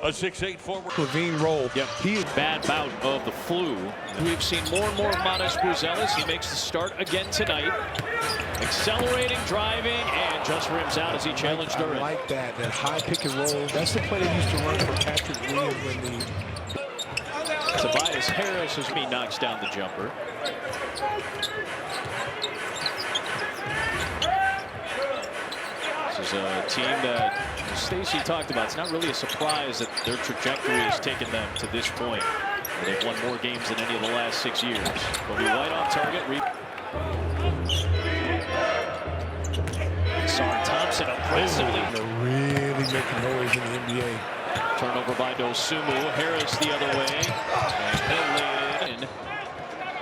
A 6'8" forward. Levine roll. Yep. He is bad bout of the flu. We've seen more and more of Modest Bruzelis. He makes the start again tonight. Accelerating, driving, and just rims out as he challenged Durant. I like that high pick and roll. That's the play they used to run for Patrick Williams when the Tobias Harris as he knocks down the jumper. This is a team that Stacey talked about. It's not really a surprise that their trajectory has taken them to this point. They've won more games than any of the last 6 years. Kobe White on target. Sar Thompson aggressively. They're really making noise in the NBA. Turnover by Dosunmu. Harris the other way. And he'll lay it in.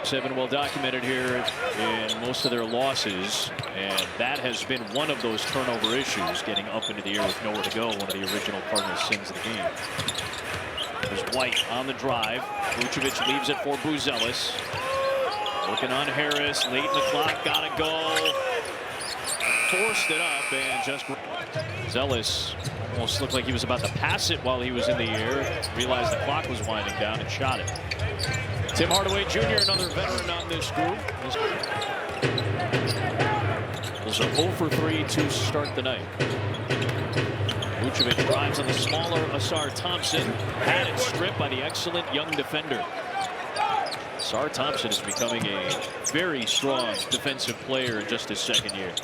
7 well documented here in most of their losses, and that has been one of those turnover issues, getting up into the air with nowhere to go, one of the original Cardinals sins of the game. There's White on the drive. Vucevic leaves it for Bruzelis. Looking on Harris, late in the clock, gotta go. Forced it up and just Bruzelis almost looked like he was about to pass it while he was in the air. Realized the clock was winding down and shot it. Tim Hardaway Jr., another veteran on this group. Those are 0 for 3 to start the night. Vucevic drives on the smaller Asar Thompson. Had it stripped by the excellent young defender. Asar Thompson is becoming a very strong defensive player in just his second year.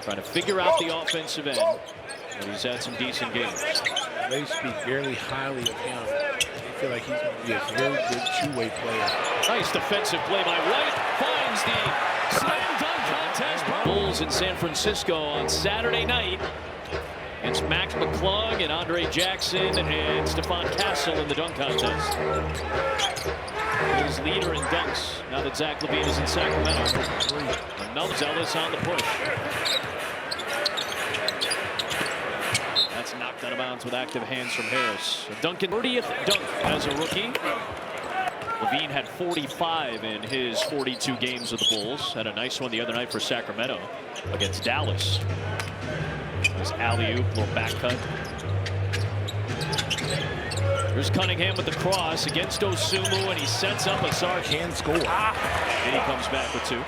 Trying to figure out the offensive end, but he's had some decent games. They speak very highly of him. I feel like he's going to be a very good two-way player. Nice defensive play by White. Finds the slam dunk contest. Bulls in San Francisco on Saturday night. It's Max McClung and Andre Jackson and Stephon Castle in the dunk contest. His leader in dunks now that Zach LaVine is in Sacramento. Another Ellis on the push. That's knocked out of bounds with active hands from Harris. A Duncan 30th dunk as a rookie. LaVine had 45 in his 42 games with the Bulls. Had a nice one the other night for Sacramento against Dallas. This alley-oop, little back cut. Here's Cunningham with the cross against Dosunmu, and he sets up Asar. Can score. And he comes back with 2.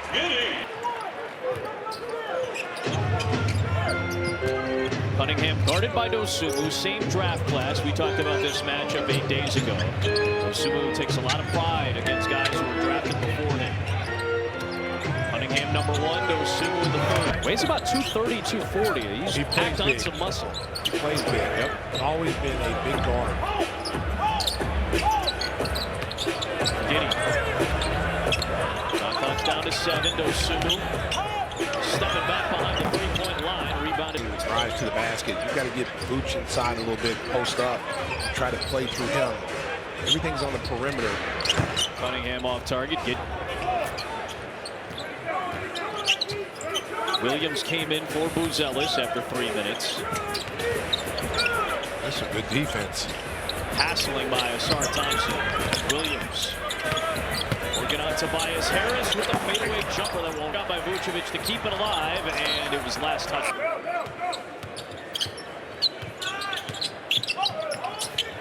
Cunningham guarded by Dosunmu, same draft class. We talked about this matchup 8 days ago. Dosunmu takes a lot of pride against guys who were drafted before him. Cunningham number 1, Dosunmu in the 3rd. Weighs about 230, 240. He's packed on some muscle. He plays big. Yep. Always been a big guard. Giddy. Shot clock's down to 7. Dosunmu stepping back behind the 3-point line. Rebounded. Drives to the basket. You got to get Vooch inside a little bit, post up, try to play through him. Everything's on the perimeter. Cunningham off target. Williams came in for Bruzelis after 3 minutes. That's a good defense. Hassling by Asar Thompson. Williams working on Tobias Harris with a fadeaway jumper that won't got by Vucevic to keep it alive, and it was last touch.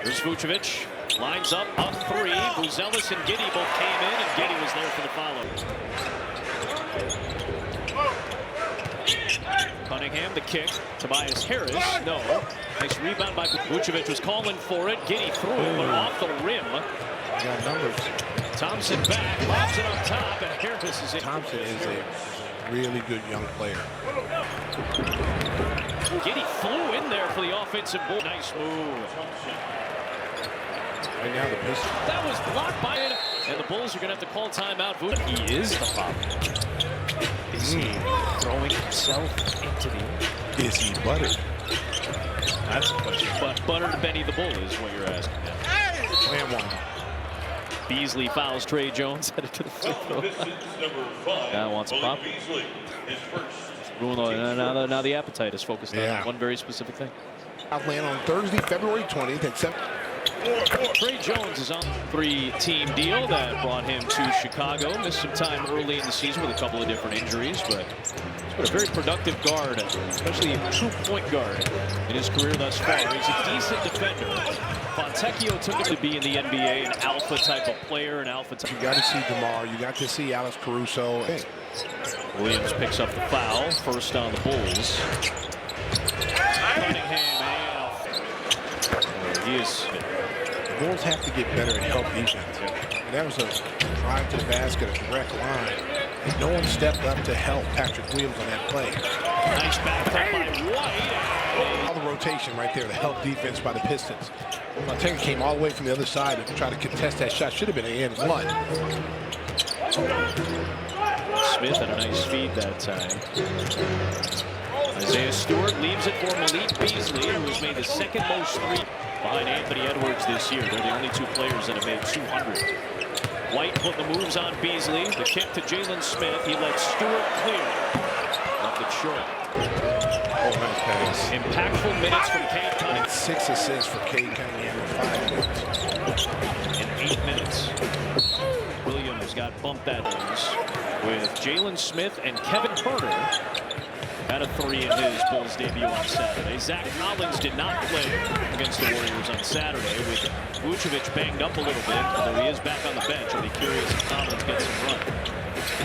Here's Vucevic. Lines up 3. Bruzelis and Giddy both came in, and Giddy was there for the follow. Cunningham, the kick. Tobias Harris, no. Nice rebound by Vucevic, was calling for it. Giddy threw it, but off the rim. Got numbers. Thompson back, lobs it up top, and Harris is in. Thompson is a really good young player. Giddy flew in there for the offensive ball. Nice move. Right now the Pistons. That was blocked by it, and the Bulls are going to have to call timeout. He is the problem. Is he throwing himself into the... Is he buttered? That's the question. But buttered Benny the Bull is what you're asking now. Plan one. Beasley fouls Trey Jones, headed to the free throw. Guy wants a pop. Now the appetite is focused on one very specific thing. I'll land on Thursday, February 20th at 7. Trey Jones is on a 3-team deal that brought him to Chicago. Missed some time early in the season with a couple of different injuries, but he's been a very productive guard, especially a true point guard in his career thus far. He's a decent defender. Fontecchio took him to be in the NBA, an alpha type of player, an alpha type. You got to see DeMar. You got to see Alex Caruso. Hey. Williams picks up the foul, first on the Bulls. Cunningham, he is. The Bulls have to get better at help defense. And that was a drive to the basket, a direct line. And no one stepped up to help Patrick Williams on that play. Nice back by White. All the rotation right there, the help defense by the Pistons. Montego came all the way from the other side to try to contest that shot. Should have been an and-one. Smith had a nice feed that time. Isaiah Stewart leaves it for Malik Beasley, who has made the second most three behind Anthony Edwards this year. They're the only two players that have made 200. White put the moves on Beasley. The kick to Jalen Smith. He lets Stewart clear. Left it short. Oh, nice pass. Impactful minutes from Cade Cunningham. 6 assists for Cade Cunningham in 5 minutes. In 8 minutes. Williams got bumped that with Jalen Smith and Kevin Herter. Had a 3 in his Bulls debut on Saturday. Zach Collins did not play against the Warriors on Saturday with Vucevic banged up a little bit, although he is back on the bench. I'll be curious if Collins gets some run.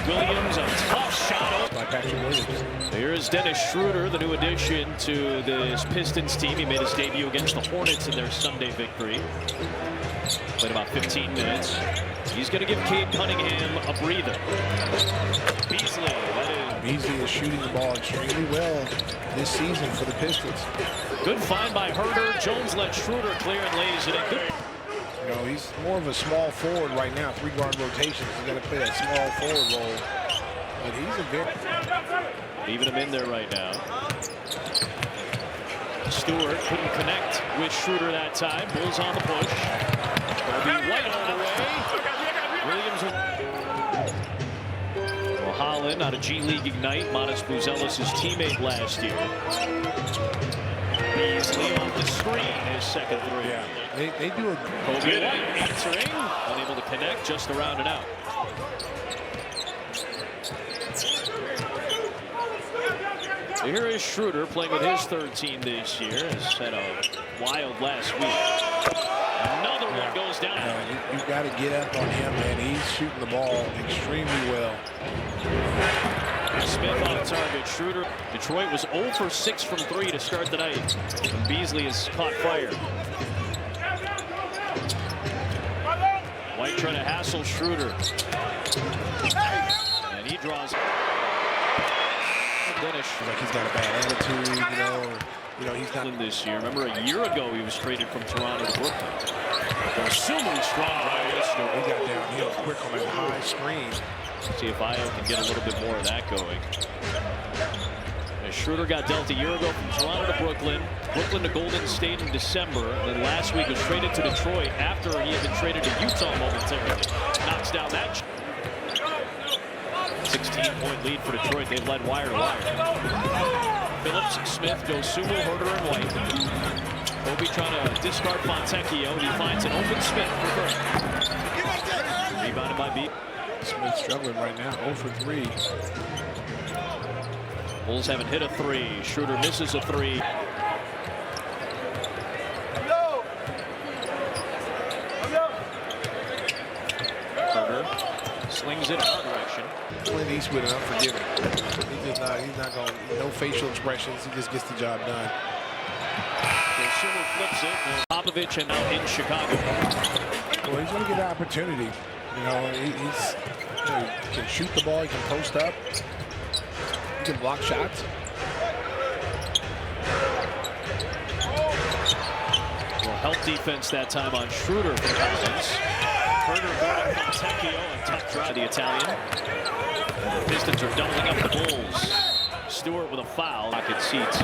Williams, a tough shot by Patrick Williams. Here's Dennis Schroeder, the new addition to this Pistons team. He made his debut against the Hornets in their Sunday victory. Played about 15 minutes. He's going to give Cade Cunningham a breather. Beasley, Beasley is shooting the ball extremely well this season for the Pistons. Good find by Herter. Jones lets Schroeder clear and lays it in. You know, he's more of a small forward right now. 3-guard rotations. He's got to play that small forward role. But he's a very... Leaving him in there right now. Stewart couldn't connect with Schroeder that time. Bulls on the push. Gonna be White all the way. Williams. Well, Holland out of G League Ignite. Modest Buzelis' teammate last year. Beasley off the screen, his second 3. Yeah, they do a... Kobe White answering. Unable to connect, just to round it out. So here is Schroeder playing with his third team this year. Has had a wild last week. Another one goes down. You've got to get up on him, man. He's shooting the ball extremely well. Smith on target. Schroeder. Detroit was 0 for 6 from 3 to start the night. And Beasley has caught fire. White trying to hassle Schroeder. And he draws. Dennis. Like he's got a bad attitude, you know, he's not this year. Remember a year ago he was traded from Toronto to Brooklyn. Assuming strong right. He got downhill quick on that high screen. See if Io can get a little bit more of that going. And Schroeder got dealt a year ago from Toronto to Brooklyn. Brooklyn to Golden State in December. And then last week was traded to Detroit after he had been traded to Utah momentarily. Knocks down that. 16-point lead for Detroit. They've led wire to wire. Phillips, Smith, Dosunmu, Herter, and White. Kobe trying to discard Fontecchio, and he finds an open Smith for Burke. Rebounded by B. Smith struggling right now, 0 for 3. Bulls haven't hit a 3. Schroeder misses a 3. Herter slings it in our direction. Clint Eastwood is unforgiving. He's not going, no facial expressions. He just gets the job done. Dosunmu flips it. Popovich and now in Chicago. Well, he's going to get an opportunity. You know, he can shoot the ball. He can post up. He can block shots. Well, help defense that time on Schroeder for Collins. Herter guarding Fontecchio, a tough drive, the Italian. And the Pistons are doubling up the Bulls. Stewart with a foul. Pocket seats.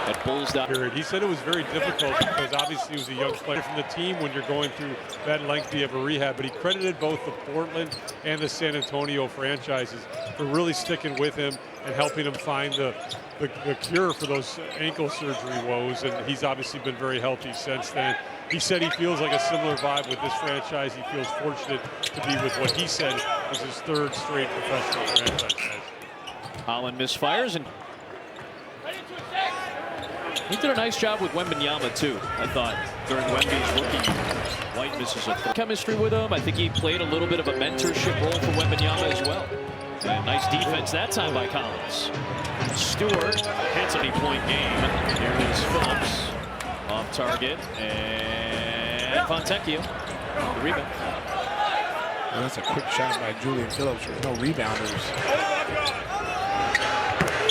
at Bulls. He said it was very difficult because obviously he was a young player from the team when you're going through that lengthy of a rehab, but he credited both the Portland and the San Antonio franchises for really sticking with him and helping him find the cure for those ankle surgery woes, and he's obviously been very healthy since then. He said he feels like a similar vibe with this franchise. He feels fortunate to be with what he said was his third straight professional franchise. Holland misfires, and he did a nice job with Wembanyama too, I thought, during Wemby's rookie year. White misses a chemistry with him. I think he played a little bit of a mentorship role for Wembanyama as well. And nice defense that time by Collins. Stewart hits a 20-point game. Here is Phillips off target, and Fontecchio the rebound. Well, that's a quick shot by Julian Phillips with no rebounders.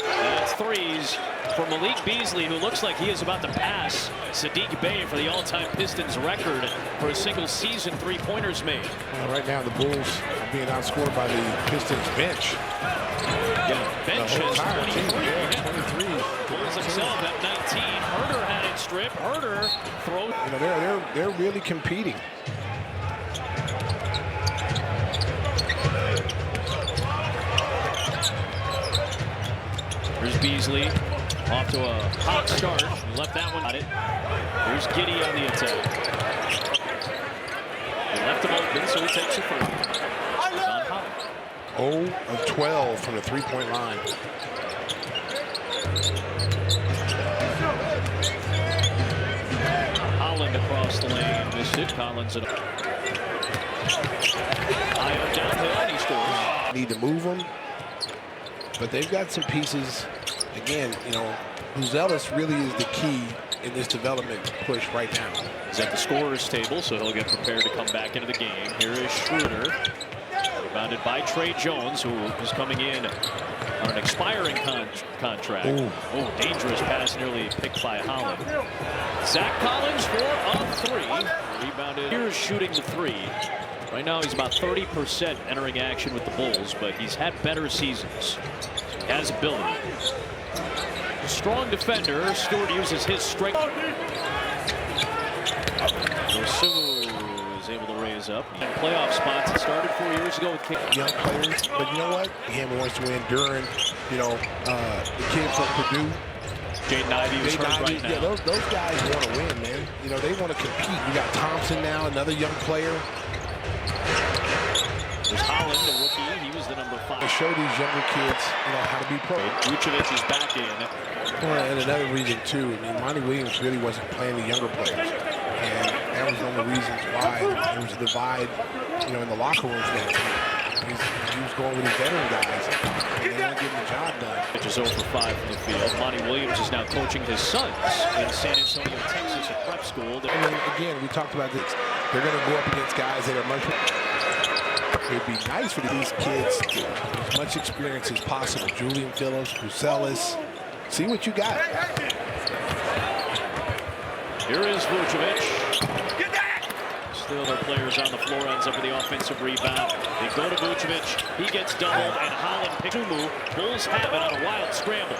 That's threes for Malik Beasley, who looks like he is about to pass Sadiq Bey for the all-time Pistons record for a single season three-pointers made. Well, right now the Bulls are being outscored by the Pistons bench. Yeah, bench has 23. Yeah, 23. Bulls themselves at 19. Herter had it stripped. Herter throws. You know, they're really competing. Here's Beasley off to a hot start. He left that one on it. Here's Giddey on the attack. He left him open, so he takes it first. 0 of 12 from the three-point line. Holland across the lane. Missed it. Collins and Ayo downhill, and he scores. Need to move them, but they've got some pieces. Again, you know, Buzelis really is the key in this development push right now. He's at the scorer's table, so he'll get prepared to come back into the game. Here is Schroeder. Rebounded by Trey Jones, who is coming in on an expiring contract. Ooh. Oh, dangerous pass, nearly picked by Holland. Zach Collins, 4 of 3. Rebounded. Here's shooting the three. Right now, he's about 30% entering action with the Bulls, but he's had better seasons. He has ability. A strong defender. Stewart uses his strength. Sumu is able to raise up. In playoff spots, it started 4 years ago with young players, but you know what? Him wants to win. Duran, you know, the kid from Purdue. Jaden Ivey is hurt right now. Yeah, those guys want to win, man. You know, they want to compete. You got Thompson now, another young player. There's Holland, the rookie. He was the number 5. To show these younger kids, you know, how to be pro. Vucevic is back in. Well, and another reason too. I mean, Monty Williams really wasn't playing the younger players, and that was one of the reasons why there was a divide, you know, in the locker room for that team. He was going with his veteran guys, and they weren't getting the job done. Which is 0 for 5 from the field. Monty Williams is now coaching his sons in San Antonio, Texas, at prep school. And then, again, we talked about this. They're going to go up against guys that are much. It'd be nice for these kids to get as much experience as possible. Julian Phillips, Buzelis. See what you got. Here is Vucevic. Still their players on the floor, ends up with the offensive rebound. They go to Vucevic. He gets doubled, and Holland picks Sumu. Bulls have it on a wild scramble.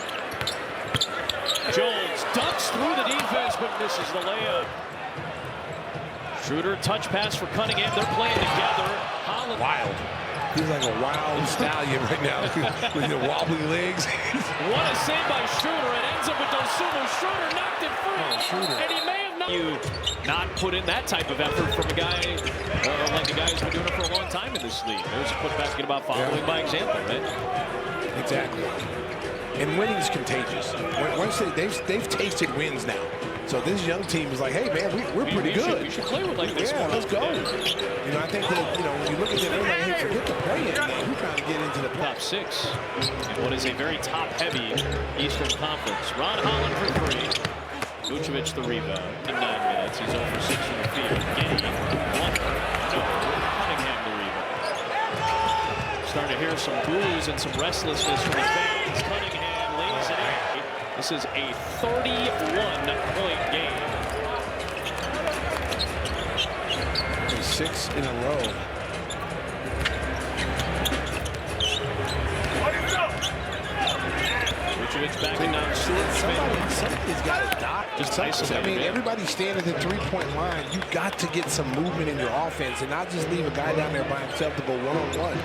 Jones ducks through the defense, but misses the layup. Schroeder, touch pass for Cunningham. They're playing together. Holland. Wild. He's like a wild stallion right now with the wobbly legs. What a save by Schroeder. It ends up with Dosunmu. Schroeder knocked it free. And he may have not put in that type of effort from a guy like the guy who's been doing it for a long time in this league. There's a put basket about following by example, right? Exactly. And winning is contagious. Once they've tasted wins now. So this young team is like, hey, man, we're pretty good. We should play with like this. Yeah, let's go. You know, I think that, you know, when you look at them, they're like, hey, forget the play-in game. We're trying to get into the top 6 in what is a very top-heavy Eastern Conference. Ron Holland for 3. Vucevic the rebound. In 9 minutes, he's 0 for 6 from the field. Giddey, 1. Cunningham the rebound. Starting to hear some boos and some restlessness from the fans. Cunningham lays it in. This is a 31-point game. 6 in a row. Vucevic backing down Stewart. Somebody's got to dock. Just isolated. I mean, everybody's standing at the three-point line. You got to get some movement in your offense and not just leave a guy down there by himself to go one-on-one.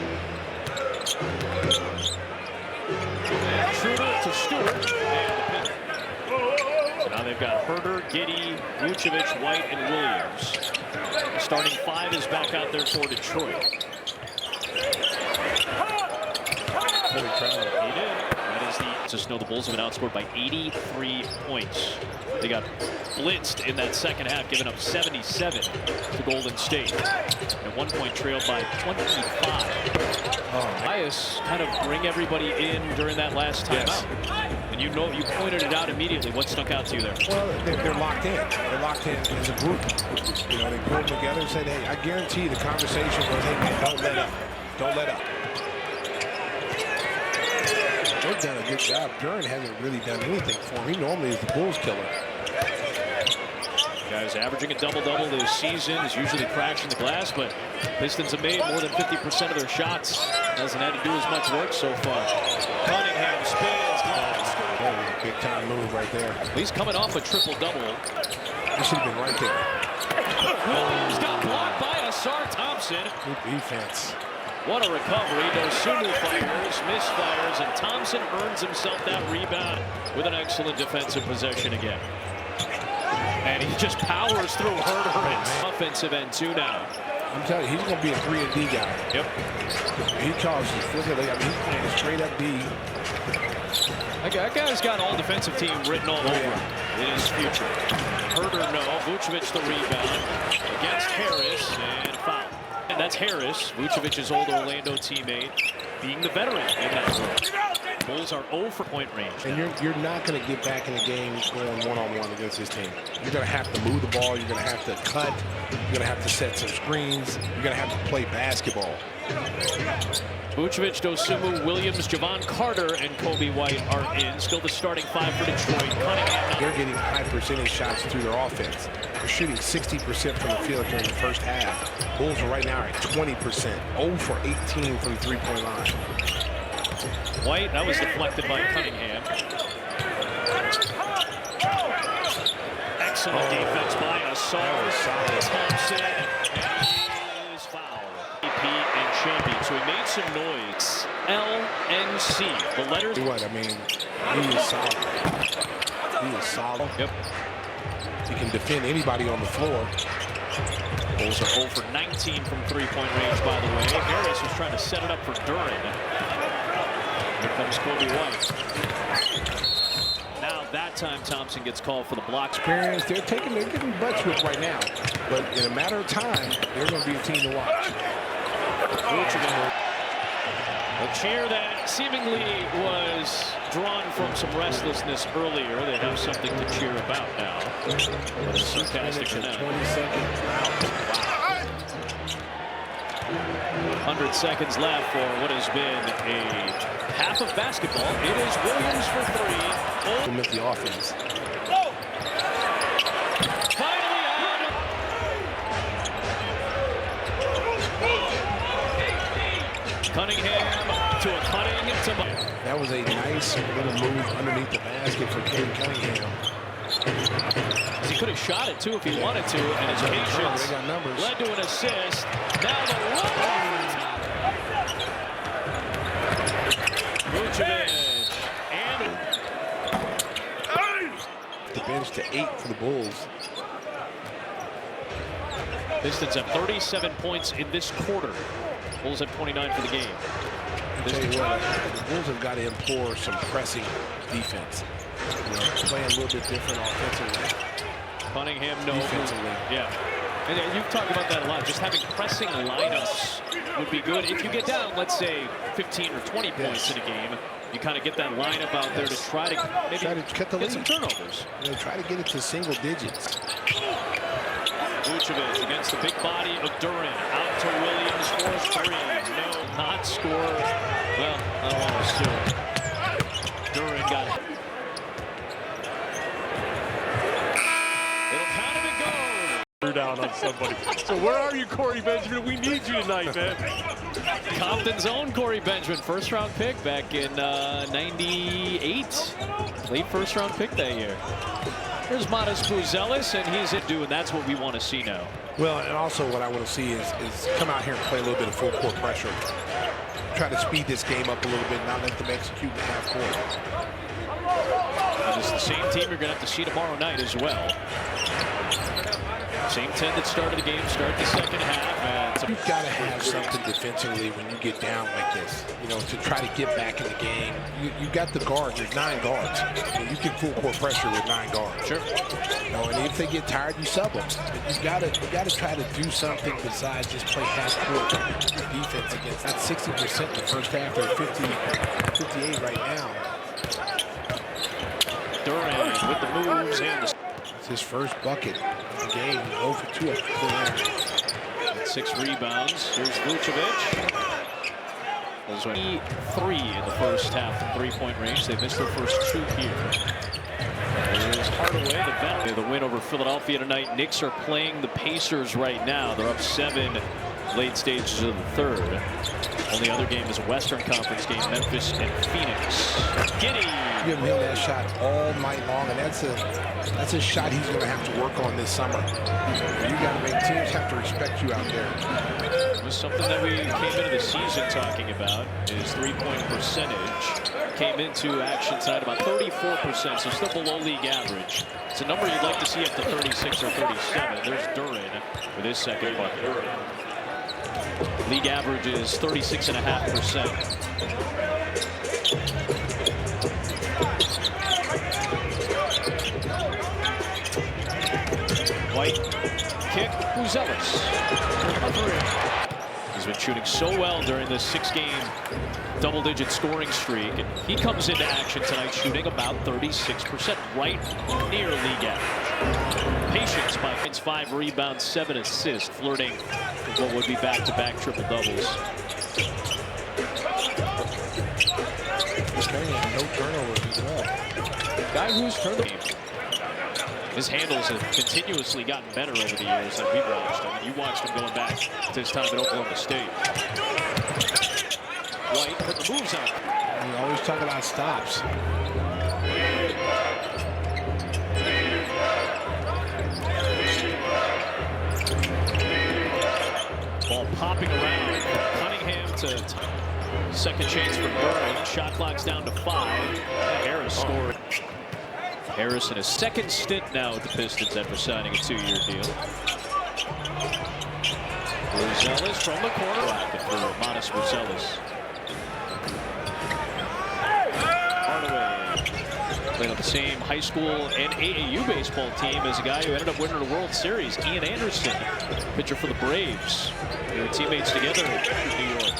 Schroeder to Stewart. So now they've got Herter, Giddey, Vucevic, White, and Williams. The starting five is back out there for Detroit. He did. That is the. Just know the Bulls have been outscored by 83 points. They got blitzed in that second half, giving up 77 to Golden State. At one point trailed by 25. Bias kind of bring everybody in during that last timeout. And you know, you pointed it out immediately. What stuck out to you there? Well, they're locked in. They're locked in as a group. You know, they pulled together and said, hey, I guarantee the conversation was, hey, man, don't let up. Don't let up. They've done a good job. Duran hasn't really done anything for him. He normally is the Bulls killer. Guys averaging a double-double this season, is usually crashing the glass, but Pistons have made more than 50% of their shots. Hasn't had to do as much work so far. Cunningham spins. Big time move right there. He's coming off a triple-double. He should have been right there. Williams got blocked by Asar Thompson. Good defense. What a recovery. Dosunmu fires, misfires, and Thompson earns himself that rebound with an excellent defensive possession again. And he just powers through Herter. Offensive end two now. I'm telling you, he's going to be a 3-and-D guy. Yep. He calls his physically. I mean, he's playing a straight-up D. That guy's got all defensive team written all over him in his future. Herter, no. Vucevic the rebound against Harris, and foul. And that's Harris, Vucevic's old Orlando teammate, being the veteran in that role. Bulls are 0 for point range. And you're not going to get back in the game going one-on-one against this team. You're going to have to move the ball. You're going to have to cut. You're going to have to set some screens. You're going to have to play basketball. Vucevic, Dosunmu, Williams, Javon Carter, and Kobe White are in. Still the starting five for Detroit. Cunningham. They're getting high percentage shots through their offense. They're shooting 60% from the field during the first half. Bulls are right now at 20%. 0 for 18 from the three-point line. White, that was deflected by Cunningham. Excellent defense by Asar Thompson. And is fouled. AP and champion. So he made some noise. LNC. The letters. What I mean, he is solid. He is solid. Yep. He can defend anybody on the floor. Bulls are 0 for 19 from three-point range, by the way. Harris was trying to set it up for Duran. Here comes Kobe White. Now that time Thompson gets called for the blocks. Experience. They're getting butts whipped right now. But in a matter of time, they're going to be a team to watch. A cheer that seemingly was drawn from some restlessness earlier. They have something to cheer about now. But it's sarcastic for now. 20 seconds. Wow. 100 seconds left for what has been a half of basketball. It is Williams for three. With the offense. Finally out. Cunningham to a cutting to That was a nice little move underneath the basket for Cade Cunningham. He could have shot it too if he wanted to, and his patience led to an assist. Now the run. Vucevic and The bench to 8 for the Bulls. Pistons have 37 points in this quarter. Bulls have 29 for the game. I'll tell you what, the Bulls have got to implore some pressing defense. You know, playing a little bit different offensively. Cunningham, no. Defensively. Yeah. And you've talked about that a lot. Just having pressing lineups would be good. If you get down, let's say, 15 or 20 points in a game, you kind of get that lineup out there to try to maybe cut the get lead. some turnovers. You know, try to get it to single digits. Vucevic against the big body of Duran. Out to Williams for three. No, not score. Well, I don't want to sue. Duran got it. It'll count if it goes. down on somebody. So where are you, Corey Benjamin? We need you tonight, man. Compton's own Corey Benjamin, first-round pick back in '98. Late first-round pick that year. Here's Matas Buzelis, and he's and that's what we want to see now. Well, and also what I want to see is come out here and play a little bit of full court pressure. Try to speed this game up a little bit, not let them execute in the half court. And it's the same team you're going to have to see tomorrow night as well. Same 10 that started the game, start the second half. And you've got to have something defensively when you get down like this, you know, to try to get back in the game. You got the guards. There's 9 guards. You can full court pressure with 9 guards. Sure. You know, and if they get tired, you sub them. But you got to try to do something besides just play half court defense against. That's 60% in the first half. They're 58 right now. Durant with the moves and it's his first bucket of the game. 0 for 2 at the 6 rebounds. Here's Vucevic. Those were 3 in the first half from three-point range. They missed their first 2 here. Here's Hardaway, the veteran. The win over Philadelphia tonight. Knicks are playing the Pacers right now. They're up 7 late stages of the third. Only other game is a Western Conference game, Memphis and Phoenix. Giddy. Give him that shot all night long, and that's a shot he's going to have to work on this summer. You got to make teams have to respect you out there. It was something that we came into the season talking about. His three-point percentage came into action tonight about 34%, so still below league average. It's a number you'd like to see up to 36 or 37. There's Durant with his second bucket. League average is 36.5%. White kick, Buzelis. He's been shooting so well during this 6-game double-digit scoring streak, and he comes into action tonight shooting about 36%, right near league average. Patience by 5 rebounds, 7 assists, flirting with what would be back-to-back triple-doubles. No turnovers as well. Guy who's turned the game. His handles have continuously gotten better over the years that we've watched him. And you watched him going back to his time at Oklahoma State. White put the moves on. We always talk about stops. Ball popping around from Cunningham to second chance for Durant. Shot clock's down to 5. Harris scored. Harris in his second stint now with the Pistons after signing a 2-year deal. Buzelis from the corner for Matas Buzelis. Hardaway played on the same high school and AAU baseball team as a guy who ended up winning the World Series, Ian Anderson, pitcher for the Braves. They were teammates together in New York.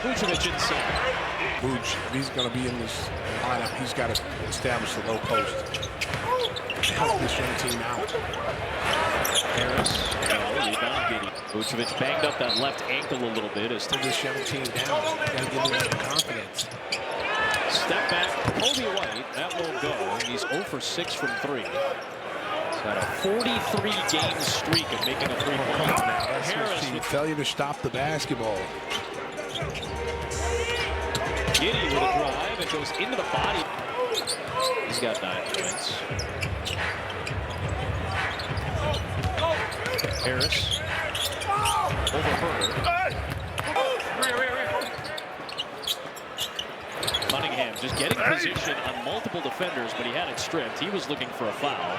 Vucevic inside. Vooch, if he's going to be in this lineup, he's got to establish the low post to help this young team out. Harris, rebound, Giddy. Vucevic banged up that left ankle a little bit as this young team down. Got to give them some confidence. Step back, Kobe White, that won't go. He's 0 for 6 from 3. He's got a 43-game streak of making a three-point. Harris with failure to stop the basketball. Giddy with a drive. It goes into the body. He's got 9 points. Harris over Herder. Cunningham just getting position on multiple defenders, but he had it stripped. He was looking for a foul.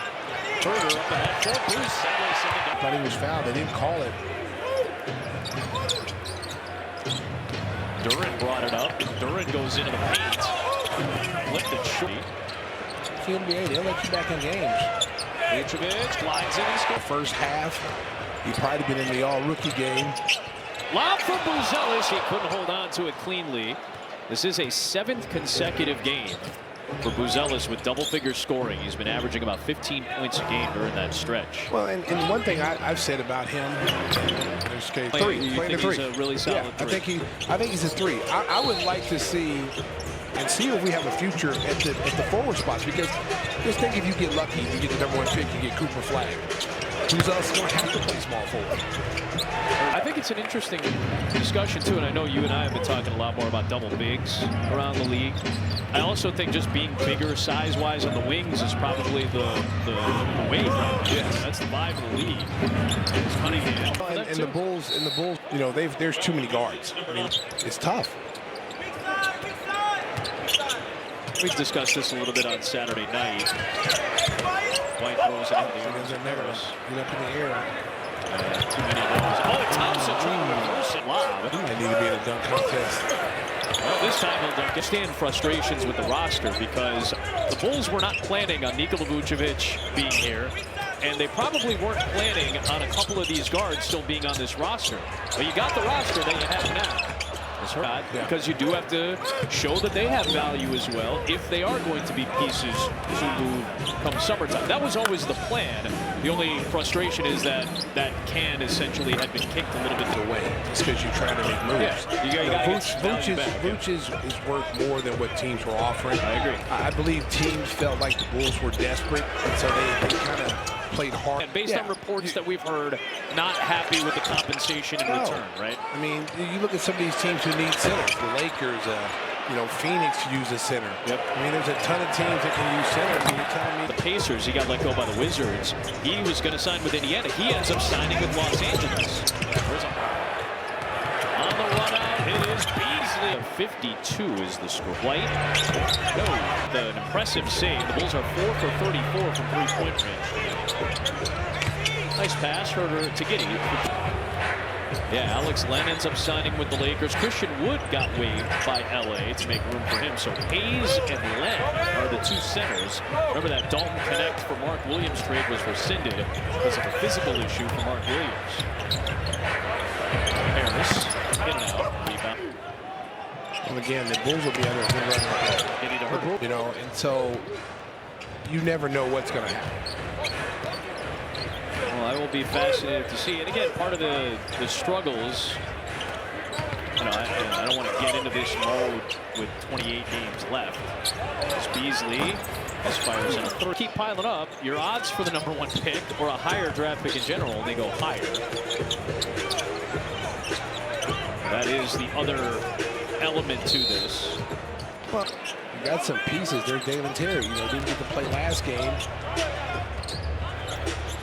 Herder up ahead for Bruce. Thought he was fouled. They didn't call it. Durant brought it up. Durant goes into the paint. Flipped it short. The NBA, they'll let you back in games. Vucevic glides in and scores. First half, he probably been in the all-rookie game. Lob for Buzelis. He couldn't hold on to it cleanly. This is a 7th consecutive game for Buzelis with double-figure scoring. He's been averaging about 15 points a game during that stretch. Well, and one thing I've said about him, playing the 3. He's a really solid 3. I think he's a 3. I would like to see if we have a future at the forward spots, because just think if you get lucky, you get the #1 pick, you get Cooper Flag. Who's else going to have to play small forward? I think it's an interesting discussion, too, and I know you and I have been talking a lot more about double bigs around the league. I also think just being bigger size-wise on the wings is probably the way. Yes. That's the vibe of the league. It's Cunningham. And the Bulls, you know, there's too many guards. I mean, it's tough. We discussed this a little bit on Saturday night. White throws it into the air. Get up in the air. Too many of those. Oh, Thompson trying to reverse it. Wow. He might need to be in a dunk contest. Well, this time he'll understand frustrations with the roster because the Bulls were not planning on Nikola Vucevic being here, and they probably weren't planning on a couple of these guards still being on this roster. But you got the roster that you have now. It's hard because you do have to show that they have value as well if they are going to be pieces to move come summertime. That was always the plan. The only frustration is that that can essentially had been kicked a little bit away just because you're trying to make moves. Yeah, Vooch is worth more than what teams were offering. I agree. I believe teams felt like the Bulls were desperate, and so they kind of played hard. And based on reports that we've heard, not happy with the compensation in return, right? I mean, you look at some of these teams who need centers. The Lakers, you know, Phoenix use a center. Yep. I mean, there's a ton of teams that can use centers. And you're telling me the Pacers, he got let go by the Wizards. He was going to sign with Indiana. He ends up signing with Los Angeles. On the run out, it is Beasley. 52 is the score. White, no, an impressive save. The Bulls are 4 for 34 from three-point range. Nice pass, Herder to Giddey. Yeah, Alex Len ends up signing with the Lakers. Christian Wood got waived by LA to make room for him. So Hayes and Len are the two centers. Remember that Dalton Connect for Mark Williams trade was rescinded because of a physical issue for Mark Williams. Harris, in and out, rebound. And again, the Bulls will be under a good run. You know, and so you never know what's going to happen. Well, I will be fascinated to see. And again, part of the struggles, you know, I don't want to get into this mode with 28 games left. As Beasley as fires in a third. Keep piling up. Your odds for the #1 pick or a higher draft pick in general, they go higher. That is the other element to this. Well, you got some pieces. There's Dalen Terry. You know, didn't get to play last game.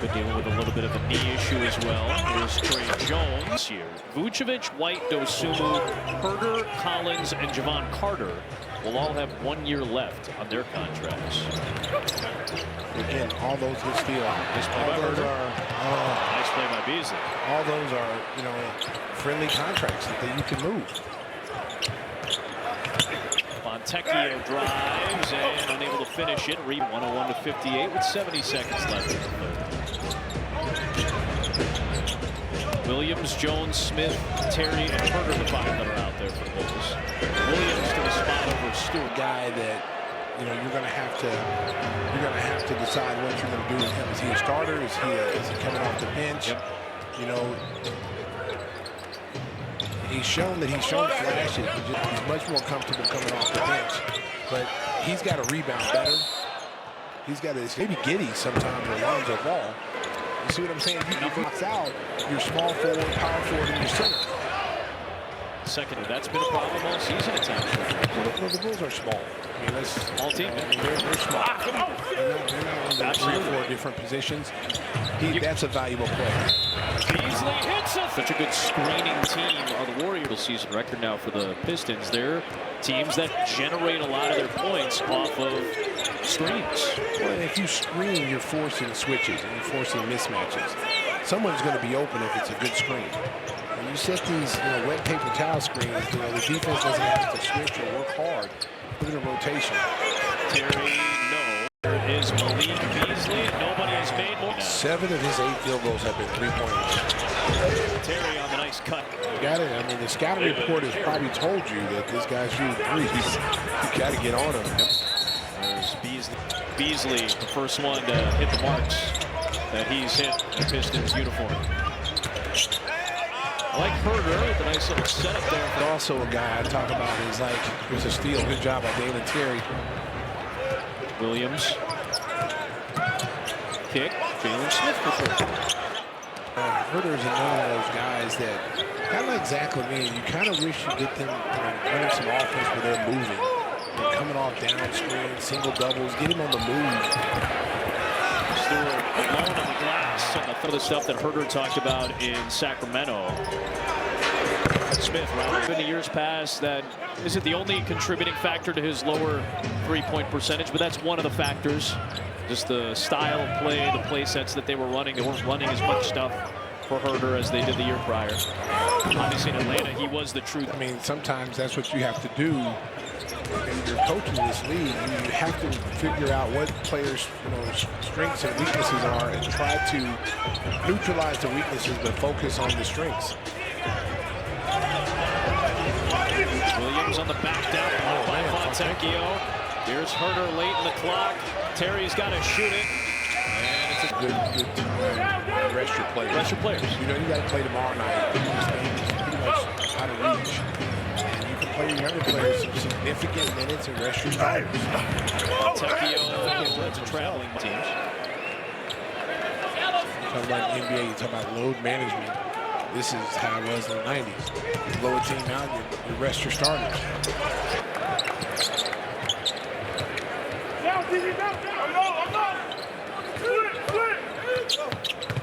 Been dealing with a little bit of a knee issue as well. Here's Trey Jones here. Vucevic, White, Dosunmu, Herder, Collins, and Javon Carter will all have 1 year left on their contracts. Again, all those good steal. Nice play by Herder. Nice play by Beasley. All those are, you know, friendly contracts that you can move. Fontecchio drives and unable to finish it. 101 to 58 with 70 seconds left in the third. Williams, Jones, Smith, Terry, and Herder, the five that are out there for the Bulls. Williams to the spot over Stewart. Guy that, you know, you're gonna have to decide what you're gonna do with him. Is he a starter? Is he coming off the bench? Yep. You know, he's shown flashes. He's much more comfortable coming off the bench. But he's got to rebound better. He's got to maybe Giddey sometimes or Lonzo Ball. You see what I'm saying? You box out your small forward, power forward, and your center. Second, that's been a problem all season at times. Well, the Bulls are small. I mean, that's small team. They're small. They're not on 3 or 4 different positions. That's a valuable play. Beasley hits it. Such a good screening team are the Warriors. Season record now for the Pistons. They're teams that generate a lot of their points off of screens. Well, and if you screen, you're forcing switches and you're forcing mismatches. Someone's going to be open if it's a good screen. When you set these, you know, wet paper towel screens, you know, the defense doesn't have to switch or work hard. Look at the rotation. Terry, no. There is Malik Beasley, and nobody has made more. 7 of his 8 field goals have been 3-pointers. Terry on the nice cut. You got it. I mean, the scouting report has probably told you that this guy's shooting threes. You got to get on him. There's Beasley. Beasley, the first one to hit the marks that he's hit in the Pistons uniform. I like Herder with a nice little setup there. But also a guy I talk about is like, there's a steal. Good job by Dalen Terry. Williams. kick. Jalen Smith for three. Herder's another of those guys that, kind of like Zach LaVine, you kind of wish you get them running some offense where they're moving. They're coming off down screen, single doubles, get him on the move. Stewart alone on the glass. And some of the stuff that Herder talked about in Sacramento. Smith, right? In the years past, that isn't the only contributing factor to his lower three-point percentage, but that's one of the factors. Just the style of play, the play sets that they were running. They weren't running as much stuff for Herder as they did the year prior. Obviously in Atlanta, he was the truth. I mean, sometimes that's what you have to do. When you're coaching this league, you have to figure out what players' strengths and weaknesses are and try to neutralize the weaknesses but focus on the strengths. Williams on the back down by Fontecchio. Here's Herder late in the clock. Terry's got to shoot it. And it's a good time. Rest your players. Rest your players. You know you got to play tomorrow night. This game is pretty much out of reach. And you can play your younger players some significant minutes and rest your starters. Fontecchio led to traveling teams. You talk about the NBA, you talk about load management. This is how it was in the 90s. You blow a team out, you rest your starters.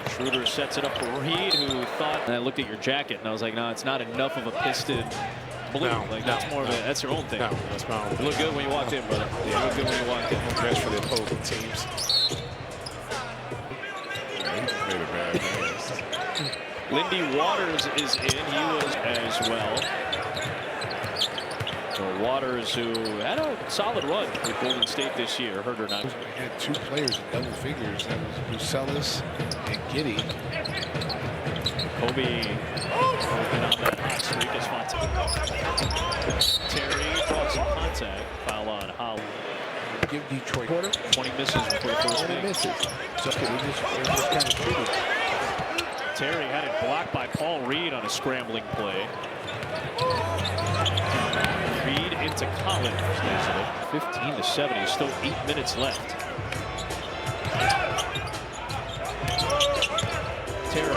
Schroeder sets it up for Reed, who thought. And I looked at your jacket and I was like, no, it's not enough of a Piston blue. That's more of a, that's your own thing. No, that's my own. You look good when you walked in, brother. Yeah. You look good when you walked in. Dress for the opposing teams. Lindy Waters is in. He was as well. So Waters, who had a solid run with Golden State this year, Herder not. Had two players in double figures. That was Bucelis and Giddey. Kobe open on that hot streak as Fontecchio. Terry draws some contact. Foul on Holland. Give Detroit quarter. 20 misses before the first 20 make. misses. So they just kind of shooting. Terry had it blocked by Paul Reed on a scrambling play. Reed into Collins. 15-7. Still 8 minutes left. Terry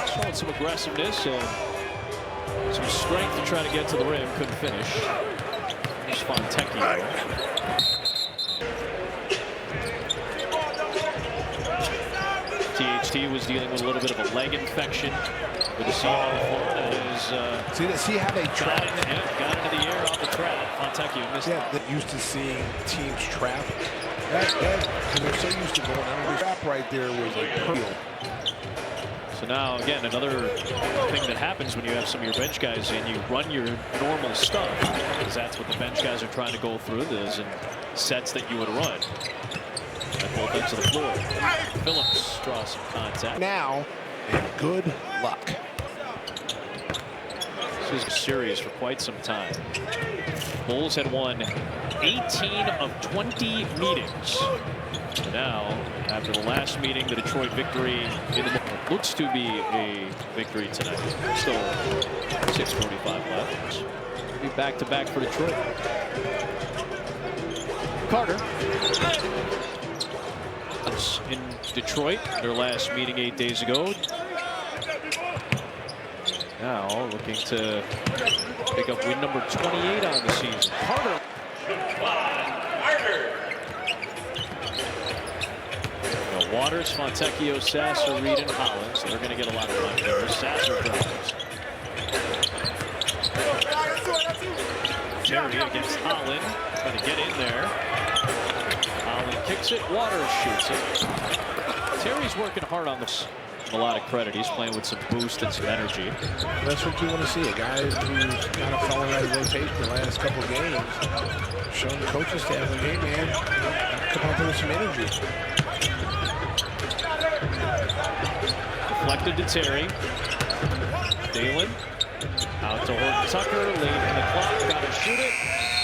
showing some aggressiveness and some strength to try to get to the rim. Couldn't finish. Here's Fontecchio. THT was dealing with a little bit of a leg infection. Good to see See how they trap. Got into the air off the trap. Fontecchio missed. Yeah, they're used to seeing teams trap. And they're so used to going under the trap right there was a pearl. So now, again, another thing that happens when you have some of your bench guys in, you run your normal stuff, because that's what the bench guys are trying to go through. There's sets that you would run at both ends of the floor. Phillips draws some contact. Now, and good luck. This is serious for quite some time. Bulls had won 18 of 20 meetings. Now, after the last meeting, the Detroit victory looks to be a victory tonight. Still 6:45 left. Be back-to-back for Detroit. Carter. In Detroit, their last meeting 8 days ago. Now looking to pick up win number 28 on the season. Carter. Waters, Fontecchio, Sasser, Reed, and Hollins. They're going to get a lot of run here. Sasser drives. Terry against Holland. Trying to get in there. Holland kicks it. Waters shoots it. Terry's working hard on this. A lot of credit. He's playing with some boost and some energy. That's what you want to see. A guy who's kind of fallen out of rotation the last couple of games. Showing the coaching staff, like, hey man, come out there with some energy. Deflected to Terry. Dalen out to Horton Tucker, late in the clock, got to shoot it,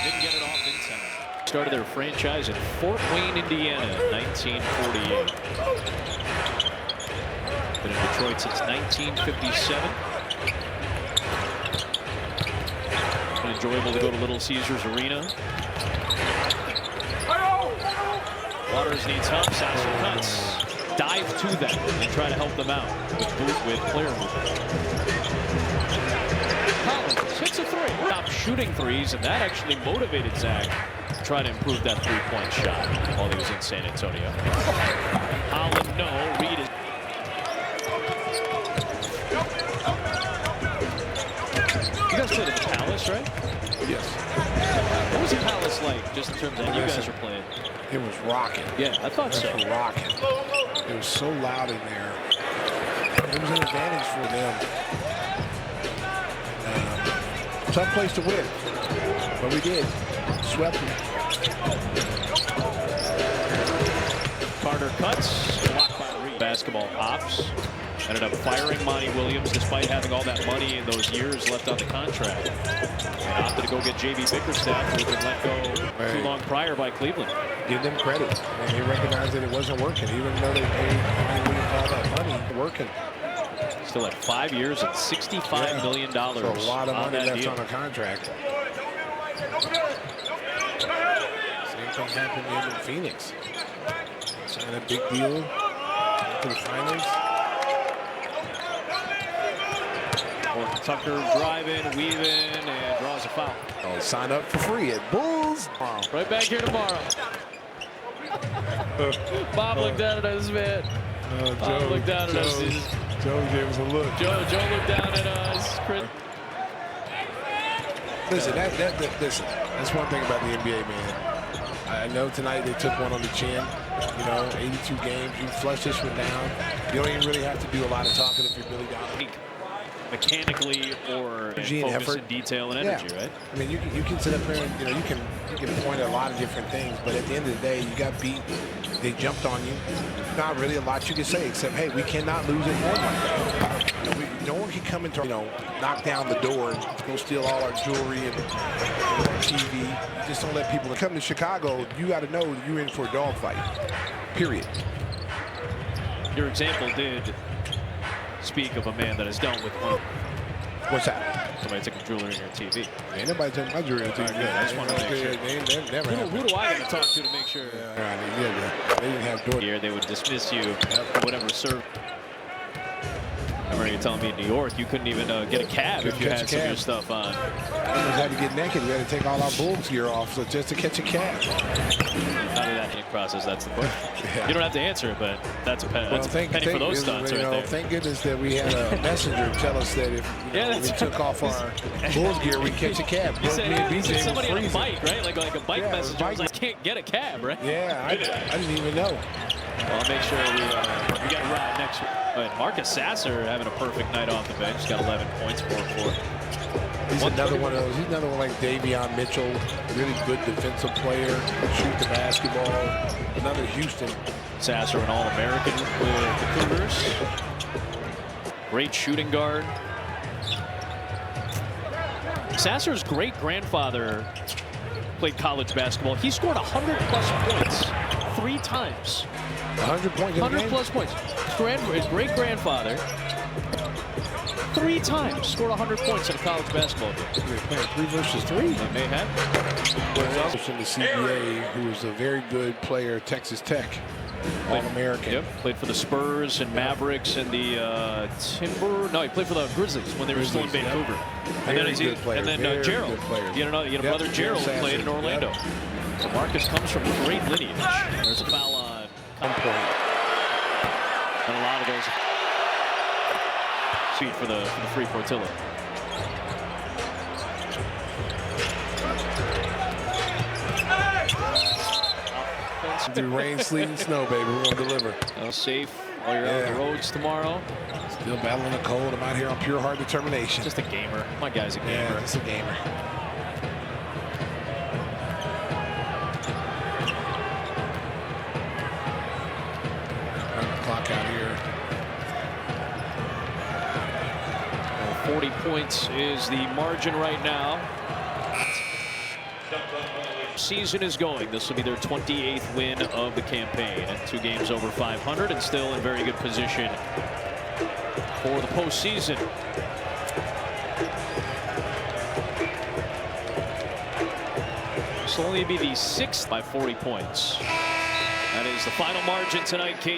didn't get it off in time. Started their franchise in Fort Wayne, Indiana, 1948. Been in Detroit since 1957. Been enjoyable to go to Little Caesars Arena. Waters needs help, Sasser cuts. dive to them and try to help them out with player movement. Collins hits a three. Stopped shooting threes, and that actually motivated Zach to try to improve that three-point shot while he was in San Antonio. Holland, no. Reed is. You guys played at the Palace, right? Yes. What was the Palace like, just in terms of how you guys were playing? It was rocking. Yeah, I thought so. It was rocking. It was so loud in there. It was an advantage for them. Tough place to win, but we did. Swept them. Carter cuts, blocked by Reed. Basketball ops. Ended up firing Monty Williams despite having all that money in those years left on the contract. And opted to go get J.B. Bickerstaff, who had been let go too long prior by Cleveland. Give them credit. And they recognized that it wasn't working, even though they paid all that money working. Still at 5 years and $65 million. So a lot of money left deal. on a contract. Same thing happened in Phoenix. Signed a big deal to the finals. Tucker driving, weaving, and draws a foul. Oh, sign up for free at Bulls. Right back here tomorrow. Bob looked down at us, man. Bob looked down at us. Joe gave us a look. Joe looked down at us. Chris. Listen, listen. That's one thing about the NBA, man. I know tonight they took one on the chin. You know, 82 games. You flush this one down. You don't even really have to do a lot of talking if you're Billy Donovan. Mechanically or energy and focus effort, and detail and energy, right? I mean, you can sit up here and you can point at a lot of different things, but at the end of the day, you got beat. They jumped on you. Not really a lot you can say except, hey, we cannot lose at home like that. No one can come into knock down the door and go steal all our jewelry and our TV. You just don't let people come to Chicago. You got to know you're in for a dogfight. Period. Your example did speak of a man that has dealt with one. What's that? Somebody took a jewelry in your TV. Ain't nobody took my jewelry in your TV. I just want to make sure. Who do I got to talk to make sure? Yeah. They didn't have doors. Here they would dismiss you for whatever served. I remember you telling me in New York you couldn't even get a cab if you had some of your stuff on. We had to get naked. We had to take all our Bulls gear off just to catch a cab. How did that process? That's the question. You don't have to answer it, but that's a penny for those stunts right there. Thank goodness that we had a messenger tell us that if we took off our Bulls gear, we'd catch a cab. You said somebody on a bike, right? Like a bike messenger was like, can't get a cab, right? Yeah, I didn't even know. Well, I'll make sure we got Rod next week. Marcus Sasser having a perfect night off the bench. Got 11 points, 4-4. He's another one of those. He's another one like Davion Mitchell. Really good defensive player. Shoot the basketball. Another Houston. Sasser, an All-American with the Cougars. Great shooting guard. Sasser's great-grandfather played college basketball. He scored 100+ points 3 times. 100 points. 100+ points. His great-grandfather 3 times scored 100 points in a college basketball game. They're playing 3 versus 3. They may have. In the CBA, who was a very good player at Texas Tech. All-American. Yep, played for the Spurs and Mavericks and the Timber. No, he played for the Grizzlies when they were still in Vancouver. Yep. And then Gerald. You had a brother Gerald who played in Orlando. Yep. So Marcus comes from a great lineage. There's a foul on 1 point. And a lot of those speed for the free Portillo. Through rain, sleet, and snow, baby, we're gonna deliver. Safe while you're out on the roads tomorrow. Still battling the cold. I'm out here on pure heart determination. Just a gamer. My guy's a gamer. Yeah, just a gamer. Run the clock out here. 40 points is the margin right now. Season is going. This will be their 28th win of the campaign and 2 games over 500 and still in very good position for the postseason. This will only be the 6th by 40 points. That is the final margin tonight, Kate.